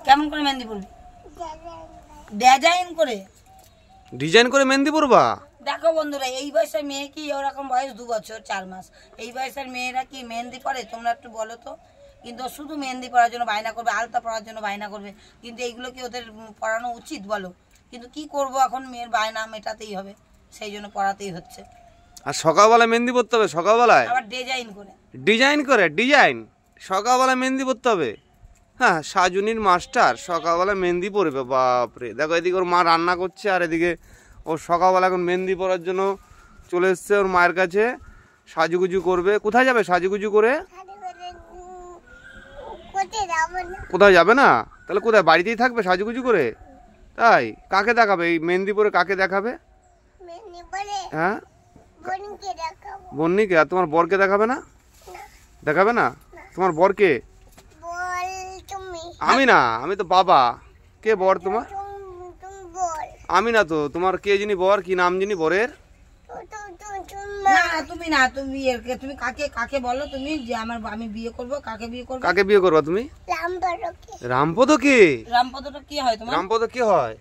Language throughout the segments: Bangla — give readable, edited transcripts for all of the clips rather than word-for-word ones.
কেমন করে মেহেন্দি পরবি? ডিজাইন করে। ডিজাইন করে মেহেন্দি পরবা? দেখো বন্ধুরা, এই বয়সের মেয়ে কি, ওরকম বয়স 2 বছর 4 মাস, এই বয়সের মেয়েরা কি মেহেন্দি পরে? তোমরা একটু বলো তো। কিন্তু শুধু মেহেন্দি পরার জন্য বায়না করবে, আলতা পরার জন্য বায়না করবে, কিন্তু এইগুলো কি ওদের পড়ানো উচিত বলো? কিন্তু কি করব, এখন মেয়ের বায়না মেটাতেই হবে, সেই জন্য পড়াতেই হচ্ছে। আর সকালবেলা মেহেন্দি পরতে হবে? সকালবেলায় আবার ডিজাইন করে। ডিজাইন করে? ডিজাইন সকালবেলা মেহেন্দি পরতে হবে? হ্যাঁ, সাজুনির মাস্টার সকালবেলা মেহেন্দি পরবে? বাপরে। দেখো এদিকে ওর মা রান্না করছে, আর এদিকে ও সকালবেলা এখন মেহেন্দি পরার জন্য চলে এসছে ওর মায়ের কাছে, সাজুগুজু করবে। কোথায় যাবে সাজুগুজু করে? কোথায় যাবে না? তাহলে কোথায়? বাড়িতেই থাকবে সাজুগুজু করে? তাই? কাকে দেখাবে এই মেহেন্দি পরে? কাকে দেখাবে? হ্যাঁ, বন্নিকে। আর তোমার বরকে দেখাবে না? দেখাবে না? তোমার বরকে? আমি না, আমি তো বাবা। কে বর তোমার? আমি না তো। তোমার কে যিনি বর? কি নাম যিনি বরের? তুমি না, তুমি তুমি কাকে কাকে বলো তুমি যে আমি বিয়ে করব? কাকে বিয়ে করব? কাকে বিয়ে করবা তুমি? রামপদ কে? রামপদটা কি হয় তোমার? রামপদ কি হয়?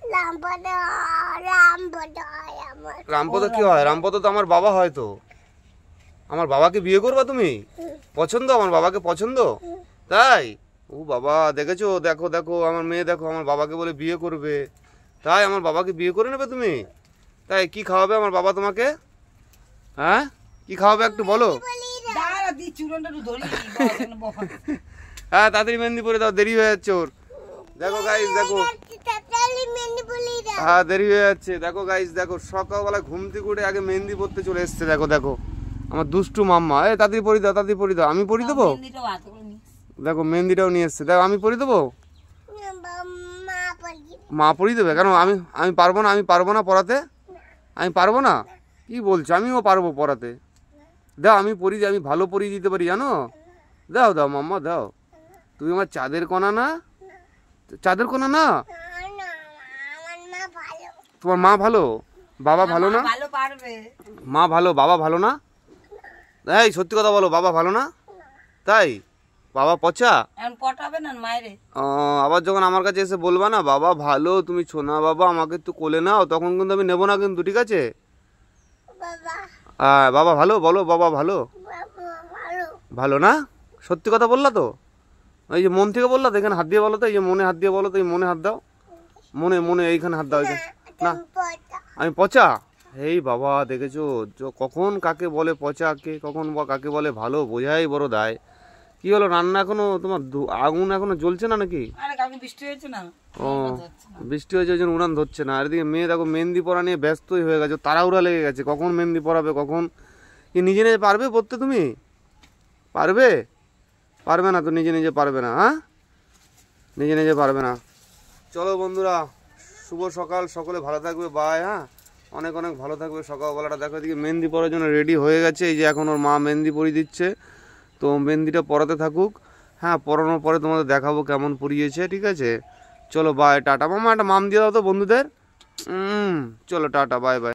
রামপদ কি হয়? রামপদ তো আমার বাবা হয়। তো আমার বাবাকে বিয়ে করবা তুমি? পছন্দ? আমার বাবাকে পছন্দ? তাই? ও বাবা, দেখেছো? দেখো দেখো আমার মেয়ে, দেখো আমার বাবাকে বলে বিয়ে করবে। তাই আমার বাবাকে বিয়ে করে নেবে তুমি? তাই কি খাওয়াবে আমার বাবা তোমাকে? হ্যাঁ, কি খাওয়াবে একটু বলো। হ্যাঁ, তাড়াতাড়ি মেহেন্দি পরে দাও, দেরি হয়ে যাচ্ছে ওর। দেখো গাইস, দেখো। হ্যাঁ, দেরি হয়ে যাচ্ছে। দেখো গাইস, দেখো সকালবেলা ঘুম থেকে উঠে আগে মেহেন্দি পরতে চলে এসছে। দেখো দেখো আমার দুষ্টু মাম্মা। তাড়াতাড়ি পরি দাও, তাড়াতাড়ি পরি দাও। আমি পরি দেবো? দেখো মেহেন্দিটাও নিয়ে এসছে। দেখো আমি পরি দেবো? মা পরিয়ে দেবে? কেন? আমি পারবো না? আমি পারবো না পড়াতে? আমি পারবো না? কি বলছো? আমিও পারবো পড়াতে। দাও আমি পরিয়ে দিই, আমি ভালো পরিয়ে দিতে পারি জানো। দাও দাও মাম্মা দাও। তুমি আমার চাঁদের কণা না? চাঁদের কণা না? তোমার মা ভালো, বাবা ভালো না? মা ভালো, বাবা ভালো না? এই সত্যি কথা বলো, বাবা ভালো না? তাই? বাবা পচা? আবার যখন আমার কাছে এসে বলবা না বাবা ভালো, তুমি ছোনা বাবা আমাকে একটু কোলে নাও, তখন কিন্তু আমি নেবো না কিন্তু, ঠিক আছে? বাবা ভালো বলো, বাবা ভালো? ভালো না? সত্যি কথা বললা তো? এই যে মন থেকে বললা তো? এখানে হাত দিয়ে বলো তো, এই যে মনে হাত দিয়ে বলো তো, এই মনে হাত দাও। মনে মনে এইখানে হাত দাও। না আমি পচা? এই বাবা, দেখেছো কখন কাকে বলে পচা, কে কখন কাকে বলে ভালো, বোঝাই বড় দায়। কি হলো, রান্না এখনো তোমার আগুন এখনো জ্বলছে না নাকি? বৃষ্টি হয়েছে না? ও, বৃষ্টি হয়েছে ওই জন্য উড়ান ধরছে না। আর এদিকে মেয়ে দেখো মেহেন্দি পরা নিয়ে ব্যস্তই হয়ে গেছে, তাড়াহুড়া লেগে গেছে। কখন মেহেন্দি পরাবে, কখন কি নিজে নিজে পারবে পড়তে? তুমি পারবে? পারবে না তো, নিজে নিজে পারবে না। হ্যাঁ, নিজে নিজে পারবে না। চলো বন্ধুরা, শুভ সকাল, সকলে ভালো থাকবে। বাই। হ্যাঁ, অনেক অনেক ভালো থাকবে। সকালবেলাটা দেখো এদিকে মেহেন্দি পরার জন্য রেডি হয়ে গেছে। এই যে এখন ওর মা মেহেন্দি পরিয়ে দিচ্ছে, তো মেহেন্দিটা পরাতে থাকুক। হ্যাঁ, পরানোর পরে তোমাদের দেখাবো কেমন পরিয়েছে, ঠিক আছে? চলো বাই, টাটা। মামা একটা মাম দিয়ে দাও তো বন্ধুদের। চলো টাটা, বাই বাই।